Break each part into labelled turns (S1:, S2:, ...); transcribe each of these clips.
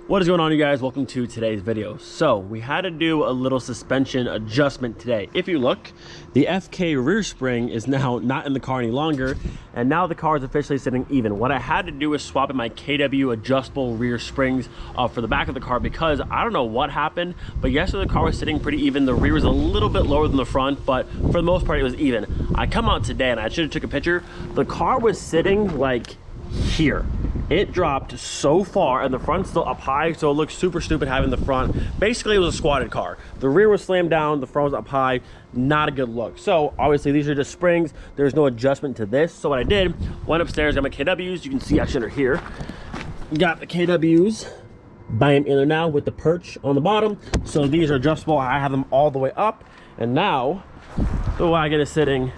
S1: What is going on, you guys? Welcome to today's video. So we had to do a little suspension adjustment today. If you look, the FK rear spring is now not in the car any longer, and now the car is officially sitting even. What I had to do is swap in my KW adjustable rear springs for the back of the car, because I don't know what happened, but yesterday the car was sitting pretty even. The rear was a little bit lower than the front, but for the most part it was even. I come out today and I should have took a picture. The car was sitting like here. It dropped so far and the front's still up high, so it looks super stupid having the front. Basically, it was a squatted car. The rear was slammed down, the front was up high. Not a good look. So obviously these are just springs. There's no adjustment to this. So what I did, went upstairs, got my KWs. You can see actually under here. Got the KWs. Bam, in there now with the perch on the bottom. So these are adjustable. I have them all the way up. And now the wagon is sitting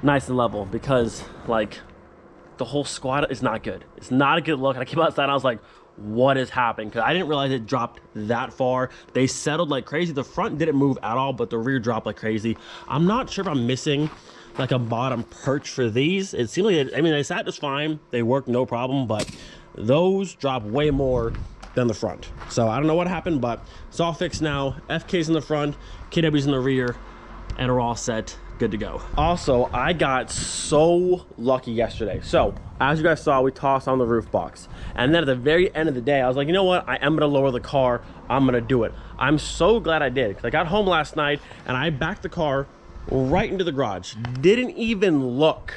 S1: nice and level, because like the whole squat is not good. It's not a good look. And I came outside and I was like, what is happening? Because I didn't realize it dropped that far. They settled like crazy. The front didn't move at all, but the rear dropped like crazy. I'm not sure if I'm missing like a bottom perch for these. It seemed like, I mean, they sat just fine. They worked no problem, but those drop way more than the front. So I don't know what happened, but it's all fixed now. FK's in the front, KW's in the rear, and we're all set. Good to go. Also, I got so lucky yesterday. So as you guys saw, we tossed on the roof box, and then at the very end of the day I was like, you know what, I am gonna lower the car. I'm gonna do it. I'm so glad I did, because I got home last night and I backed the car right into the garage. Didn't even look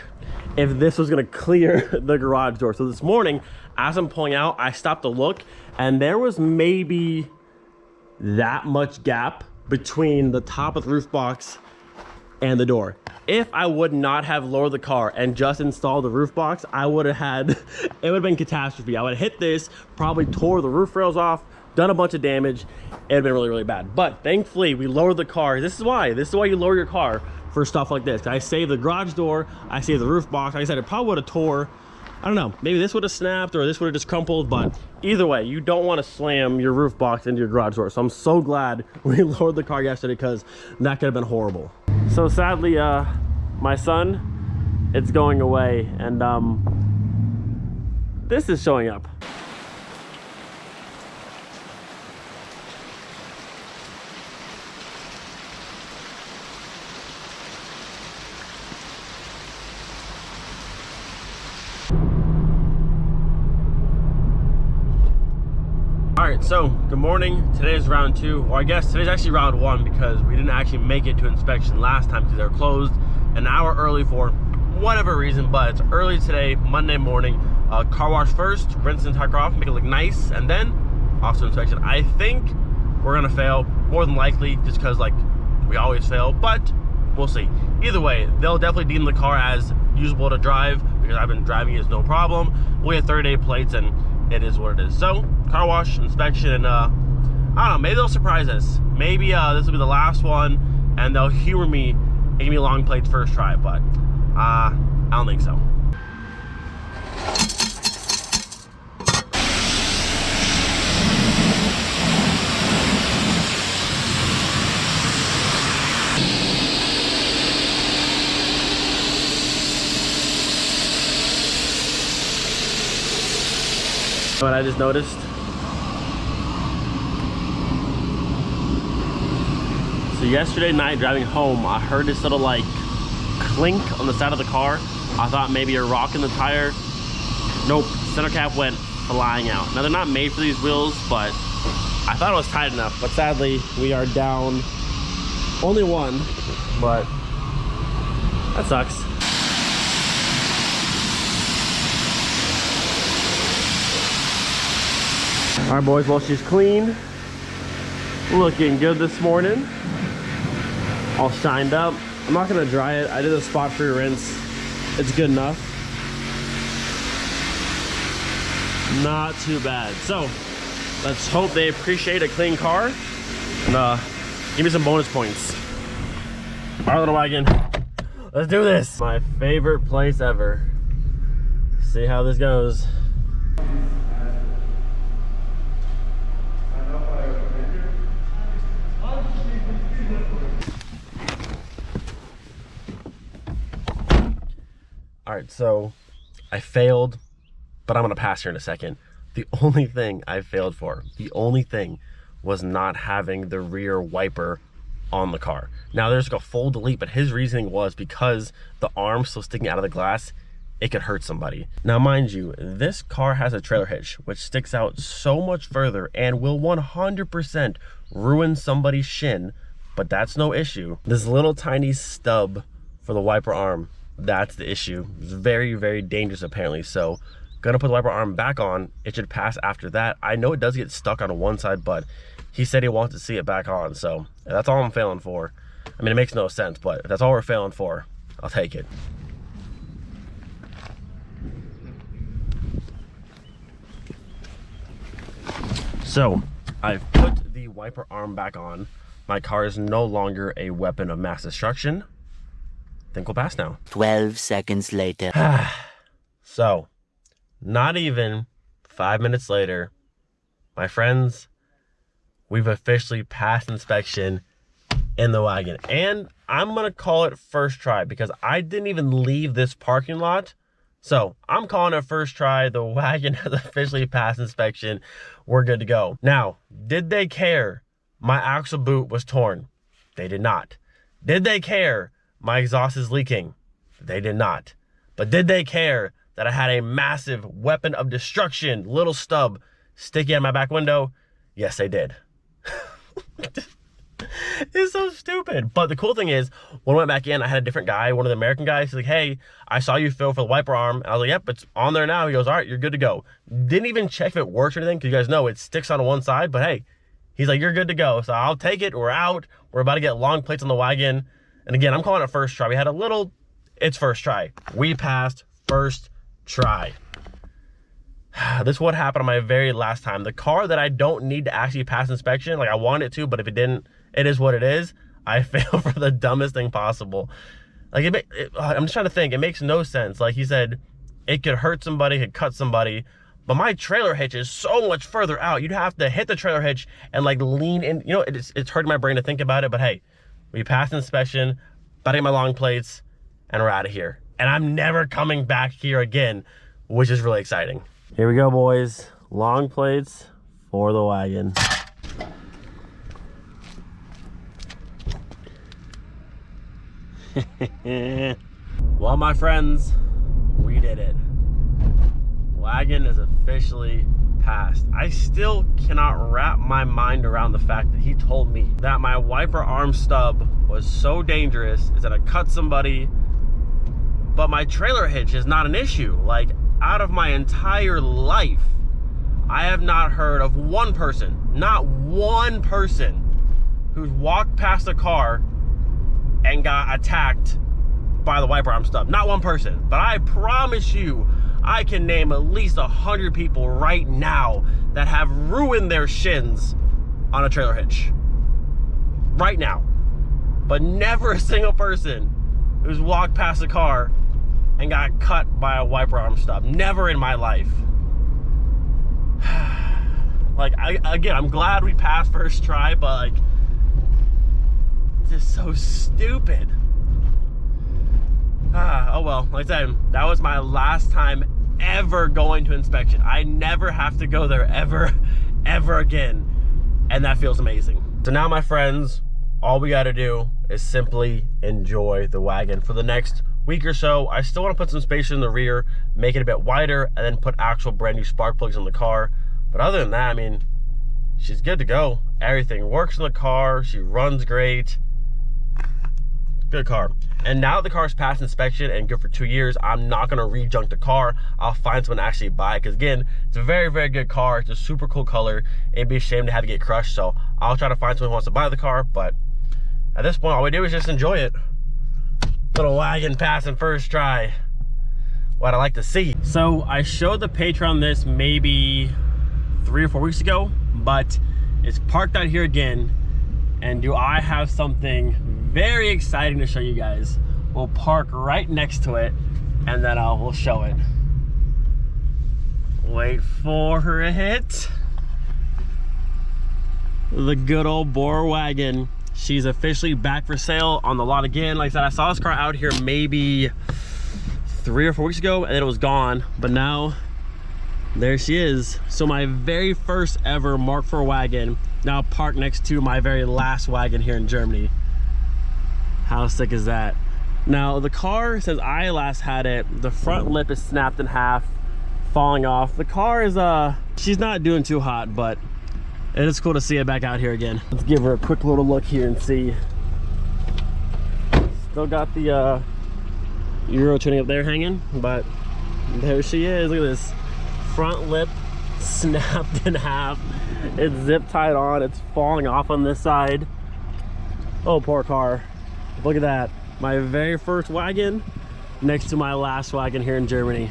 S1: if this was gonna clear the garage door. So this morning as I'm pulling out, I stopped to look, and there was maybe that much gap between the top of the roof box and the door. If I would not have lowered the car and just installed the roof box, I would have had, it would have been catastrophe. I would have hit this, probably tore the roof rails off, done a bunch of damage. It would have been really, really bad. But thankfully we lowered the car. This is why you lower your car for stuff like this. I saved the garage door, I saved the roof box. Like I said, it probably would have tore, I don't know, maybe this would have snapped or this would have just crumpled, but either way, you don't want to slam your roof box into your garage door. So I'm so glad we lowered the car yesterday, because that could have been horrible. So sadly, my son, it's going away, and this is showing up. Alright, so good morning. Today is round 2, or I guess today's actually round 1, because we didn't actually make it to inspection last time because they were closed an hour early for whatever reason. But it's early today, Monday morning. Car wash first, rinse the entire car off, make it look nice, and then off to inspection. I think we're gonna fail, more than likely, just because like we always fail, but we'll see. Either way, they'll definitely deem the car as usable to drive, because I've been driving it no problem. We have 30-day plates and it is what it is. So car wash, inspection, and I don't know, maybe they'll surprise us. Maybe this will be the last one and they'll humor me and give me long plates first try, but I don't think so. What I just noticed. So yesterday night driving home, I heard this little like clink on the side of the car. I thought maybe a rock in the tire. Nope, center cap went flying out. Now they're not made for these wheels, but I thought it was tight enough. But sadly, we are down only one, but that sucks. All right, boys, well, she's clean. Looking good this morning. All shined up. I'm not gonna dry it. I did a spot-free rinse. It's good enough. Not too bad. So, let's hope they appreciate a clean car. And give me some bonus points. All right, little wagon. Let's do this. My favorite place ever. See how this goes. All right, so I failed, but I'm gonna pass here in a second. The only thing I failed for, the only thing was not having the rear wiper on the car. Now there's like a full delete, but his reasoning was because the arm's still sticking out of the glass, it could hurt somebody. Now mind you, this car has a trailer hitch, which sticks out so much further and will 100% ruin somebody's shin, but that's no issue. This little tiny stub for the wiper arm, that's the issue. It's very, very dangerous apparently. So gonna put the wiper arm back on. It should pass after that. I know it does get stuck on one side, but he said he wants to see it back on. So that's all I'm failing for. I mean, it makes no sense, but if that's all we're failing for, I'll take it. So I've put the wiper arm back on. My car is no longer a weapon of mass destruction. I think we'll pass now.
S2: 12 seconds later.
S1: So, not even 5 minutes later, my friends, we've officially passed inspection in the wagon. And I'm gonna call it first try because I didn't even leave this parking lot. So I'm calling it first try. The wagon has officially passed inspection. We're good to go. Now, did they care my axle boot was torn? They did not. Did they care my exhaust is leaking? They did not. But did they care that I had a massive weapon of destruction, little stub, sticking out my back window? Yes, they did. It's so stupid. But the cool thing is, when I went back in, I had a different guy, one of the American guys. He's like, hey, I saw you fill for the wiper arm. And I was like, yep, it's on there now. He goes, all right, you're good to go. Didn't even check if it works or anything, because you guys know it sticks on one side. But hey, he's like, you're good to go. So I'll take it. We're out. We're about to get long plates on the wagon. And again, I'm calling it first try. We had a little, it's first try. We passed first try. This is what happened on my very last time. The car that I don't need to actually pass inspection, like I wanted it to, but if it didn't, it is what it is. I failed for the dumbest thing possible. Like I'm just trying to think. It makes no sense. Like he said, it could hurt somebody, it could cut somebody, but my trailer hitch is so much further out. You'd have to hit the trailer hitch and like lean in. You know, it's hurting my brain to think about it, but hey, we passed inspection, about to get my long plates, and we're out of here. And I'm never coming back here again, which is really exciting. Here we go, boys. Long plates for the wagon. Well, my friends, we did it. Wagon is officially passed. I still cannot wrap my mind around the fact that he told me that my wiper arm stub was so dangerous, it's gonna cut somebody, but my trailer hitch is not an issue. Like, out of my entire life, I have not heard of one person, not one person, who's walked past a car and got attacked by the wiper arm stub. Not one person. But I promise you, I can name at least 100 people right now that have ruined their shins on a trailer hitch. Right now. But never a single person who's walked past a car and got cut by a wiper arm stub. Never in my life. Like, again, I'm glad we passed first try, but like, just so stupid. Oh well, like I said, that was my last time ever going to inspection. I never have to go there ever again, and that feels amazing. So now, my friends, all we gotta do is simply enjoy the wagon for the next week or so. I still want to put some space in the rear, make it a bit wider, and then put actual brand new spark plugs in the car. But other than that, I mean, she's good to go. Everything works in the car. She runs great. Good car. And now that the car's passed inspection and good for 2 years, I'm not going to re-junk the car. I'll find someone to actually buy it, because again, it's a very, very good car. It's a super cool color. It'd be a shame to have it get crushed, so I'll try to find someone who wants to buy the car. But at this point, all we do is just enjoy it. Little wagon passing first try. What I like to see. So I showed the Patreon this maybe 3 or 4 weeks ago, but it's parked out here again. And do I have something very exciting to show you guys. We'll park right next to it, and then we'll show it. Wait for it. The good old Bora wagon. She's officially back for sale on the lot again. Like I said, I saw this car out here maybe 3 or 4 weeks ago, and then it was gone. But now There she is. So my very first ever Mark IV wagon, now parked next to my very last wagon here in Germany. How sick is that? Now the car, since I last had it, the front lip is snapped in half, falling off. The car is she's not doing too hot, but it is cool to see it back out here again. Let's give her a quick little look here and see. Still got the Euro tuning up there hanging, but there she is. Look at this. Front lip snapped in half. It's zip tied on. It's falling off on this side. Oh, poor car. Look at that. My very first wagon next to my last wagon here in Germany.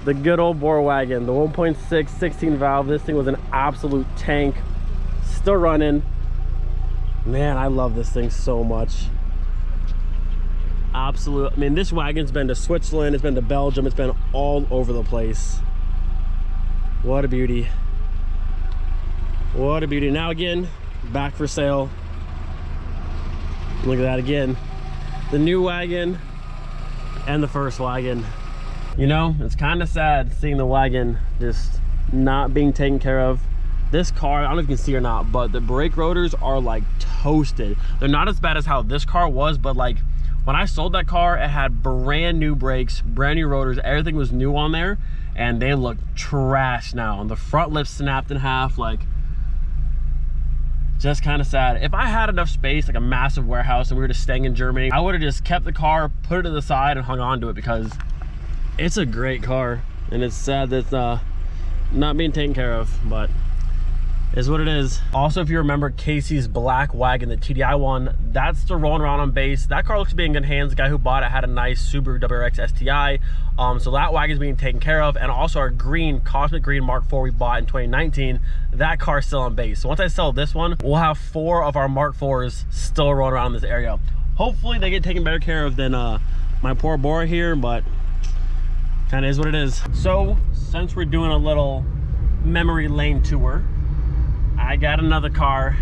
S1: The good old Bora wagon, the 1.6 16 valve. This thing was an absolute tank. Still running. Man, I love this thing so much. Absolute. I mean, this wagon's been to Switzerland, it's been to Belgium, it's been all over the place. What a beauty. What a beauty. Now again, back for sale. Look at that again. The new wagon and the first wagon. You know, it's kind of sad seeing the wagon just not being taken care of. This car, I don't know if you can see or not, but the brake rotors are like toasted. They're not as bad as how this car was, but like when I sold that car, it had brand new brakes, brand new rotors, everything was new on there, and they look trash now. And the front lip snapped in half, like, just kind of sad. If I had enough space, like a massive warehouse, and we were just staying in Germany, I would have just kept the car, put it to the side, and hung on to it, because it's a great car. And it's sad that it's not being taken care of, but is what it is. Also, if you remember Casey's black wagon, the TDI one, that's still rolling around on base. That car looks to be in good hands. The guy who bought it had a nice Subaru WRX STI. So that wagon's being taken care of. And also our green, Cosmic Green Mark IV we bought in 2019, that car's still on base. So once I sell this one, we'll have 4 of our Mark IVs still rolling around in this area. Hopefully they get taken better care of than my poor Bora here, but kind of is what it is. So since we're doing a little memory lane tour, I got another car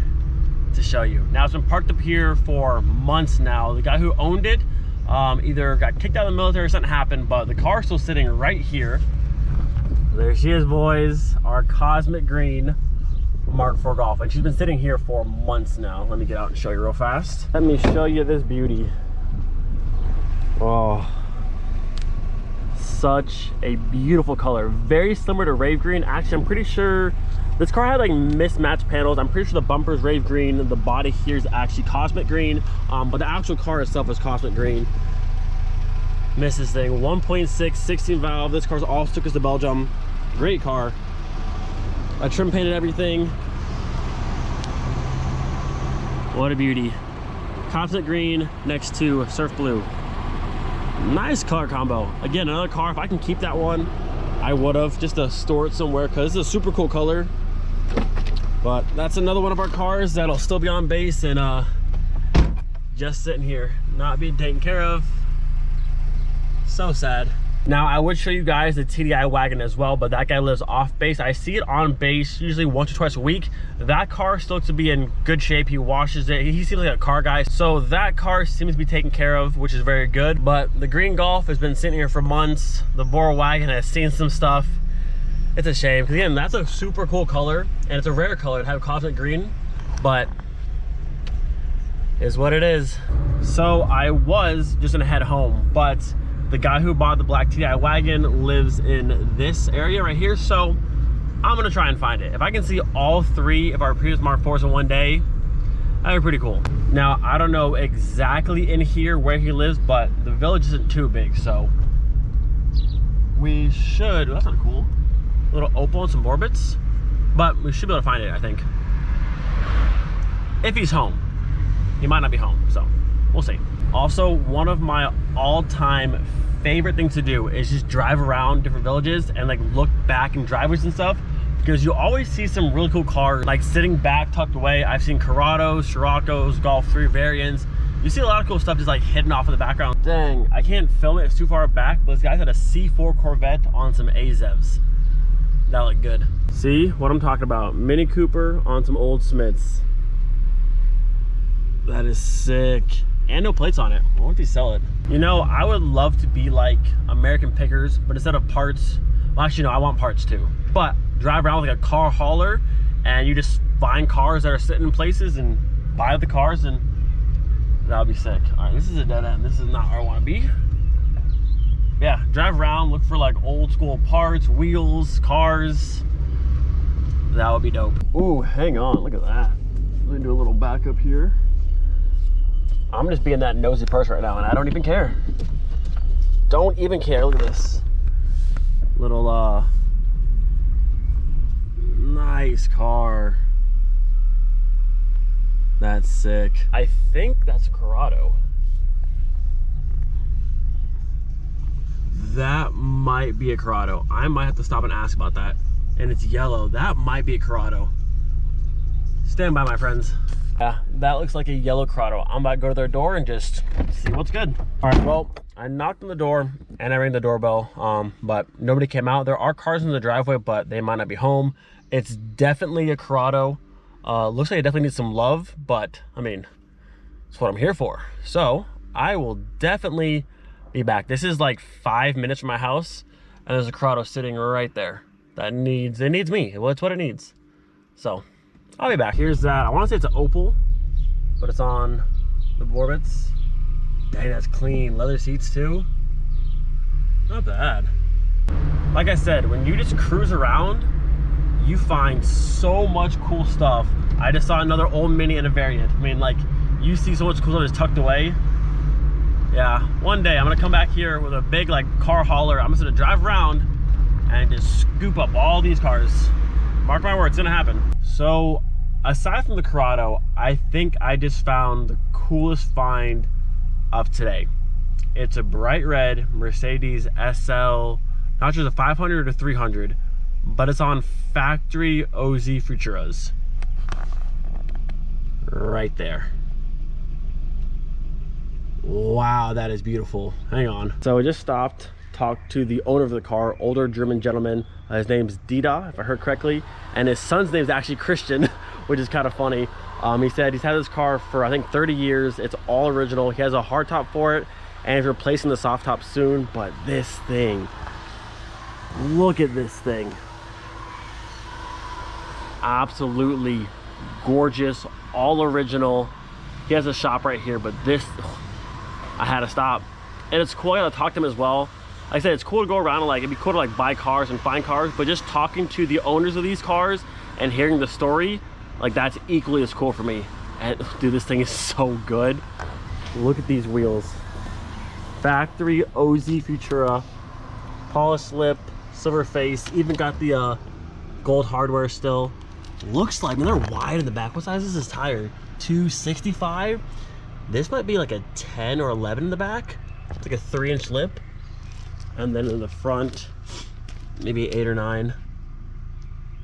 S1: to show you. Now, it's been parked up here for months now. The guy who owned it either got kicked out of the military or something happened, but the car's still sitting right here. There she is, boys. Our Cosmic Green Mark IV Golf. And she's been sitting here for months now. Let me get out and show you real fast. Let me show you this beauty. Oh, such a beautiful color. Very similar to Rave Green. Actually, I'm pretty sure this car had like mismatched panels. I'm pretty sure the bumper's Rave Green, the body here is actually Cosmic Green, but the actual car itself is Cosmic Green. Miss this thing. 1.6 16 valve. This car's all took us to Belgium. Great car. I trim painted everything. What a beauty. Cosmic Green next to Surf Blue. Nice color combo. Again, another car, if I can keep that one, I would have, just to store it somewhere, because this is a super cool color. But that's another one of our cars that'll still be on base and just sitting here, not being taken care of. So sad. Now, I would show you guys the TDI wagon as well, but that guy lives off base. I see it on base usually once or twice a week. That car still looks to be in good shape. He washes it. He seems like a car guy. So that car seems to be taken care of, which is very good. But the green Golf has been sitting here for months. The Bora wagon has seen some stuff. It's a shame, because again, that's a super cool color, and it's a rare color to have Cosmic Green, but is what it is. So I was just gonna head home, but the guy who bought the black TDI wagon lives in this area right here, so I'm gonna try and find it. If I can see all 3 of our previous Mark IVs in one day, that'd be pretty cool. Now, I don't know exactly in here where he lives, but the village isn't too big, so we should, that's not cool. A little opal and some orbits, but we should be able to find it, I think. If he's home. He might not be home, so we'll see. Also, one of my all-time favorite things to do is just drive around different villages and like look back in driveways and stuff, because you always see some really cool cars like sitting back, tucked away. I've seen Corrados, Scirocco's, Golf 3 variants. You see a lot of cool stuff just like hidden off in the background. Dang, I can't film it, it's too far back, but this guy had a C4 Corvette on some Azevs. That looked good. See what I'm talking about? Mini Cooper on some old Smiths. That is sick. And no plates on it. Why don't they sell it? You know, I would love to be like American Pickers, but instead of parts, Well, actually, no, I want parts too. But drive around like a car hauler, and you just find cars that are sitting in places and buy the cars, and that would be sick. All right, this is a dead end. This is not where I want to be. Yeah, drive around, look for like old school parts, wheels, cars. That would be dope. Ooh, hang on, look at that. Let me do a little backup here. I'm just being that nosy person right now, and I don't even care. Don't even care. Look at this little nice car. That's sick. I think that's Corrado. That might be a Corrado. I might have to stop and ask about that. And it's yellow. That might be a Corrado. Stand by, my friends. Yeah, that looks like a yellow Corrado. I'm about to go to their door and just see what's good. All right, well, I knocked on the door and I rang the doorbell, but nobody came out. There are cars in the driveway, but they might not be home. It's definitely a Corrado. Looks like it definitely needs some love, but I mean, that's what I'm here for. So I will definitely be back. This is like 5 minutes from my house, and there's a Corrado sitting right there. It needs me. Well, it's what it needs. So I'll be back. Here's that. I want to say it's an Opal, but it's on the Borbits. Dang, that's clean. Leather seats too. Not bad. Like I said, when you just cruise around, you find so much cool stuff. I just saw another old Mini and a Variant. I mean, like, you see so much cool stuff just tucked away. Yeah, one day I'm gonna come back here with a big like car hauler. I'm just gonna drive around and just scoop up all these cars. Mark my words, it's gonna happen. So aside from the Corrado, I think I just found the coolest find of today. It's a bright red Mercedes SL, not just a 500 or 300, but it's on factory OZ Futuras. Right there. Wow, that is beautiful. Hang on. So I just stopped, talked to the owner of the car, older German gentleman. His name's Dida, if I heard correctly, and his son's name is actually Christian, which is kind of funny. He said he's had this car for I think 30 years. It's all original. He has a hard top for it, and he's replacing the soft top soon. But this thing, look at this thing. Absolutely gorgeous, all original. He has a shop right here, but this, I had to stop. And it's cool, I got to talk to him as well. Like I said, it's cool to go around and like, it'd be cool to like buy cars and find cars, but just talking to the owners of these cars and hearing the story, like that's equally as cool for me. And dude, this thing is so good. Look at these wheels. Factory OZ Futura, polished lip, silver face, even got the gold hardware still. Looks like, I mean, they're wide in the back. What size is this tire? 265. This might be like a 10 or 11 in the back. It's like a 3-inch lip. And then in the front, maybe 8 or 9.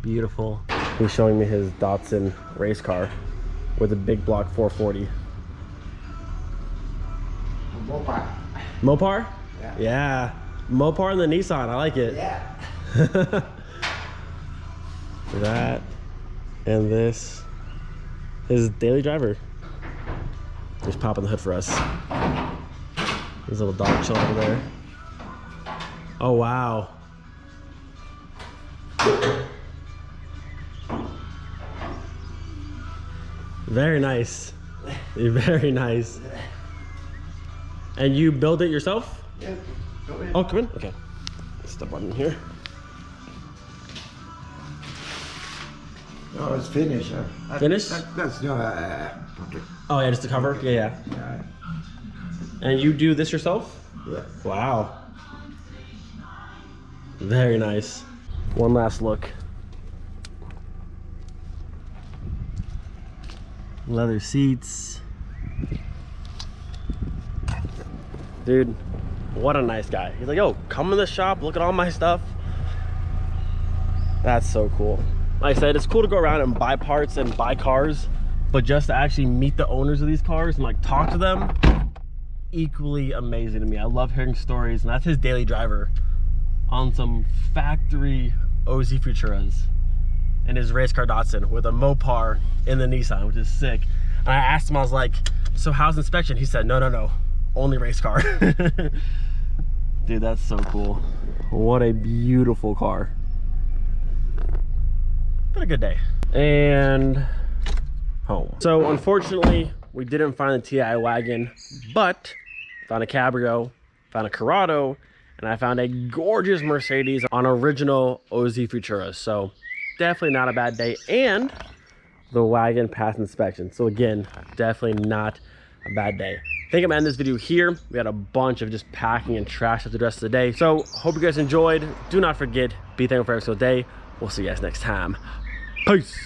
S1: Beautiful. He's showing me his Datsun race car with a big block 440.
S3: Mopar.
S1: Mopar?
S3: Yeah.
S1: Yeah. Mopar and the Nissan. I like it.
S3: Yeah.
S1: That and this. His daily driver. Just popping the hood for us. There's a little dog chilling over there. Oh wow. Very nice. Very nice. And you build it yourself?
S3: Yeah. Go ahead.
S1: Oh, come in. Okay. Step on in here.
S3: No, it's finished.
S1: Finished?
S3: That's not public.
S1: Oh yeah, just the cover? Yeah.
S3: Yeah.
S1: And you do this yourself?
S3: Yeah.
S1: Wow. Very nice. One last look. Leather seats. Dude, what a nice guy. He's like, yo, come in the shop, look at all my stuff. That's so cool. Like I said, it's cool to go around and buy parts and buy cars, but just to actually meet the owners of these cars and like talk to them, equally amazing to me. I love hearing stories, and that's his daily driver on some factory OZ Futuras and his race car Datsun with a Mopar in the Nissan, which is sick. And I asked him, I was like, so how's inspection? He said, no, only race car. Dude, that's so cool. What a beautiful car. Been a good day. And home. So unfortunately, we didn't find the TI wagon, but found a Cabrio, found a Corrado, and I found a gorgeous Mercedes on original OZ Futura. So definitely not a bad day. And the wagon passed inspection. So again, definitely not a bad day. I think I'm ending this video here. We had a bunch of just packing and trash up the rest of the day. So hope you guys enjoyed. Do not forget, be thankful for every single day. We'll see you guys next time. Peace.